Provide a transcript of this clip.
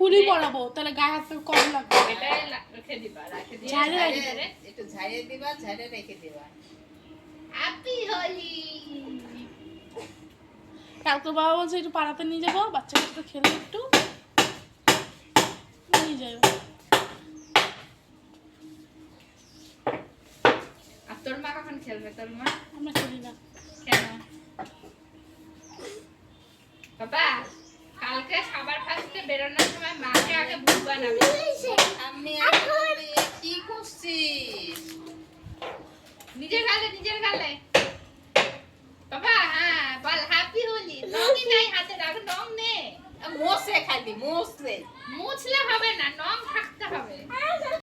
ফুলই পরাবো, তাহলে গায়ে হাত কম লাগবে। এটাই রেখে দিবা, রেখে দিয়ে একটু ঝাড়িয়ে দিবা, ঝাড়িয়ে রেখে দিবা। হ্যাপি হোলি। কালকে বাবা বলছে একটু পাড়াতে নিয়ে যাবো, বাচ্চাদের সাথে খেলে একটু নিয়ে যাবো। আর তোর মা কখন খেলবে? তোর মা? আমরা খেলি না। কেন? বাবা কালকে সবার ফার্স্টে বেরোনোর সময় মাকে আগে ভুল বানাবে। আমি কি করছিস? নিজের গালে বাবা। হ্যাঁ বল হ্যাপি হোলি। রঙই নাই হাতে, রাখ রং নে। মোছে খালি মোছলে মুছলে হবে না, রং থাকতে